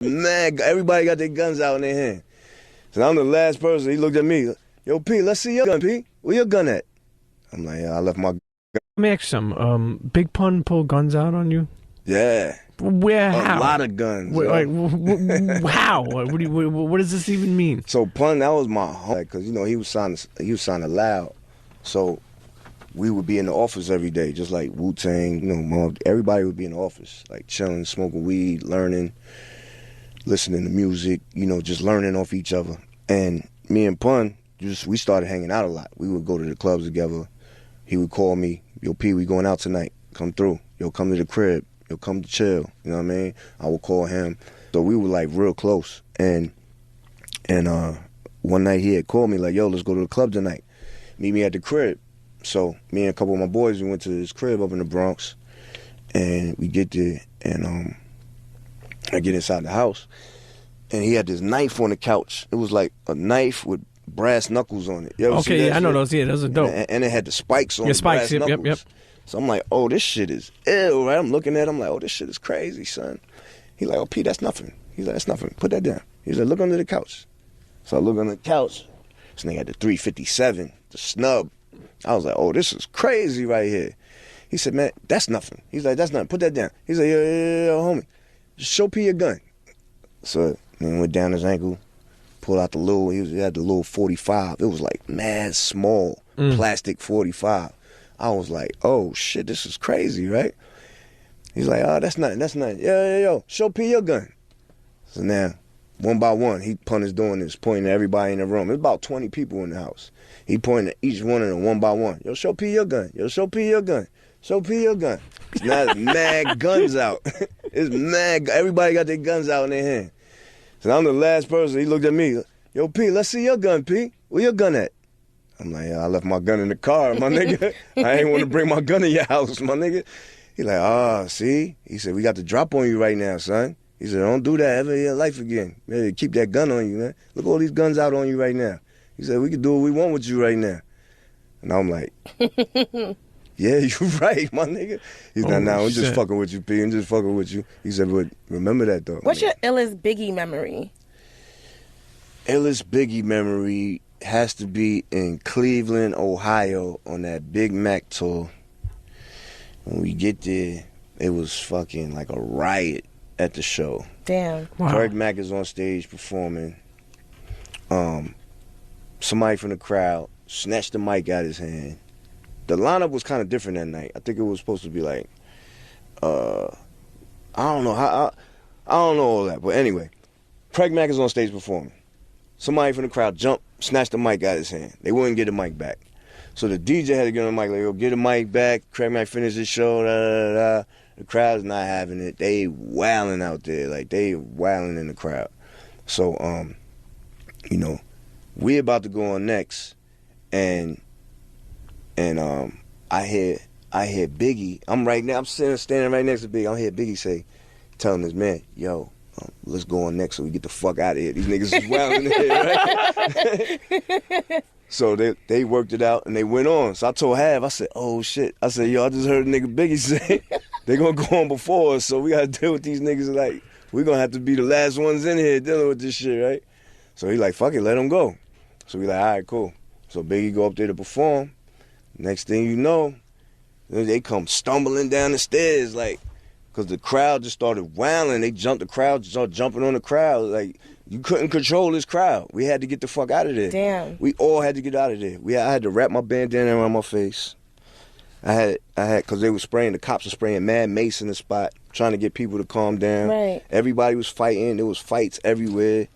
Man, everybody got their guns out in their hand. So I'm the last person. He looked at me. Yo, P, let's see your gun, P. Where your gun at? I'm like, I left my gun. Let me ask you something. Big Pun pull guns out on you? Yeah. Where? How? A lot of guns. How? What does this even mean? So Pun, that was my home, because he was signing loud. So we would be in the office every day, just like Wu-Tang. Mobb, everybody would be in the office, like chilling, smoking weed, learning, listening to music. Just learning off each other. And me and Pun, we started hanging out a lot. We would go to the clubs together. He would call me, yo, P, we going out tonight. Come through. Yo, come to the crib. Yo, come to chill. You know what I mean? I would call him. So we were like real close. And one night he had called me like, yo, let's go to the club tonight. Meet me at the crib. So me and a couple of my boys, we went to his crib up in the Bronx. And we get there, and I get inside the house. And he had this knife on the couch. It was like a knife with brass knuckles on it. Okay, yeah, I know those. Yeah, those are dope. And it had the spikes on it. Yeah, spikes, brass yep. knuckles. So I'm like, oh, this shit is ill, right? I'm looking at him like, oh, this shit is crazy, son. He's like, oh, P, that's nothing. He's like, that's nothing. Put that down. He's like, look under the couch. So I look under the couch. This nigga had the 357, the snub. I was like, oh, this is crazy right here. He said, man, that's nothing. He's like, that's nothing. Put that down. He's like, yo, homie, just show P your gun. So then went down his ankle, pulled out he had the little 45. It was like mad small, plastic 45. I was like, oh shit, this is crazy, right? He's like, oh, that's nothing. Yo, show P your gun. So now, one by one, Pun is doing this, pointing at everybody in the room. There's about 20 people in the house. He pointing at each one of them one by one. Yo, show P your gun. Yo, show P your gun. Show P your gun. Now there's mad guns out. It's mad. Everybody got their guns out in their hand. So I'm the last person. He looked at me. Yo, P, let's see your gun, P. Where your gun at? I'm like, I left my gun in the car, my nigga. I ain't want to bring my gun in your house, my nigga. He like, see? He said, we got the drop on you right now, son. He said, don't do that ever in your life again. Man, keep that gun on you, man. Look at all these guns out on you right now. He said, we can do what we want with you right now. And I'm like, yeah, you right, my nigga. He's like, nah, I'm just fucking with you, P. I'm just fucking with you. He said, but remember that, though. What's your illest Biggie memory? Illest Biggie memory has to be in Cleveland, Ohio, on that Big Mac tour. When we get there, it was fucking like a riot at the show. Damn. Wow. Craig Mack is on stage performing. Somebody from the crowd snatched the mic out of his hand. The lineup was kind of different that night. I think it was supposed to be like, I don't know how, I don't know all that. But anyway, Craig Mack is on stage performing. Somebody from the crowd jumped, snatched the mic out of his hand. They wouldn't get the mic back. So the DJ had to get on the mic, like, yo, get the mic back. Craig Mack finished his show, da. The crowd's not having it. They wailing out there. Like, they wailing in the crowd. So, we about to go on next, and I hear Biggie. I'm standing right next to Biggie. I hear Biggie telling this man, yo, let's go on next so we get the fuck out of here. These niggas is wilding in here, right? So they worked it out and they went on. So I told Hav, I said, oh shit. I said, yo, I just heard a nigga Biggie say they gonna go on before us, so we gotta deal with these niggas. Like, we gonna have to be the last ones in here dealing with this shit, right? So he like, fuck it, let him go. So we like, all right, cool. So Biggie go up there to perform. Next thing you know, they come stumbling down the stairs, like, because the crowd just started wailing. They jumped the crowd, started jumping on the crowd. Like, you couldn't control this crowd. We had to get the fuck out of there. Damn. We all had to get out of there. I had to wrap my bandana around my face. I had, because the cops were spraying mad mace in the spot, trying to get people to calm down. Right. Everybody was fighting. There was fights everywhere.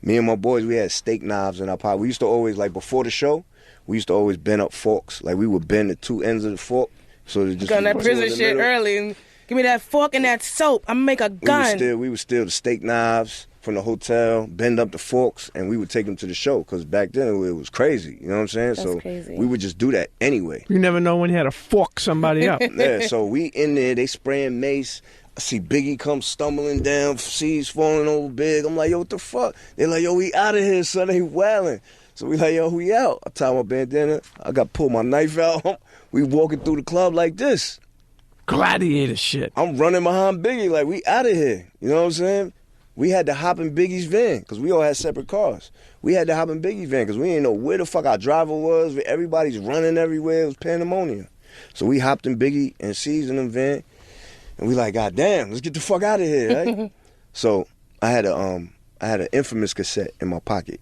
Me and my boys, we had steak knives in our pocket. We used to always, like, before the show, we used to always bend up forks. Like, we would bend the two ends of the fork. So it just got that prison shit early. Give me that fork and that soap. I'm gonna make a gun. We would steal the steak knives from the hotel, bend up the forks, and we would take them to the show. Because back then, it was crazy. You know what I'm saying? That's crazy. We would just do that anyway. You never know when you had to fork somebody up. Yeah, so we in there, they spraying mace. I see Biggie come stumbling down, seas falling over Big. I'm like, yo, what the fuck? They're like, yo, we out of here, son. They wailing. So we like, yo, we out. I tie my bandana. I got to pull my knife out. We walking through the club like this. gladiator shit. I'm running behind Biggie like we out of here. You know what I'm saying? We had to hop in Biggie's van because we all had separate cars. We had to hop in Biggie's van because we didn't know where the fuck our driver was. Everybody's running everywhere. It was pandemonium. So we hopped in Biggie and C's in the van, and we like, God damn, let's get the fuck out of here, right? So I had an Infamous cassette in my pocket.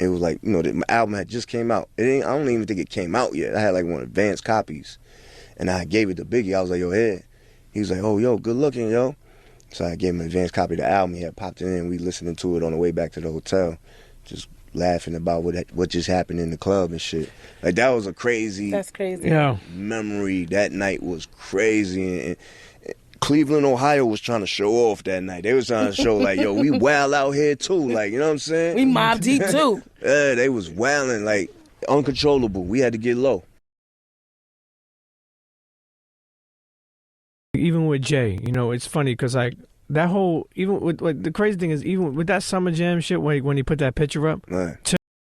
It was like, you know, my album had just came out. I don't even think it came out yet. I had like one of the advanced copies, and I gave it to Biggie. I was like, yo, here. He was like, oh, yo, good looking, yo. So I gave him an advanced copy of the album. He had popped it in. We listening to it on the way back to the hotel, just laughing about what just happened in the club and shit. Like, that was a crazy, That's crazy. Yeah. memory. That night was crazy. And Cleveland, Ohio was trying to show off that night. They was trying to show like, yo, we wild out here too. Like, you know what I'm saying? We Mobb deep too. Yeah, they was wilding, like, uncontrollable. We had to get low. Even with Jay, you know, it's funny because like that whole, even with like the crazy thing is even with that Summer Jam shit when he put that picture up. Right.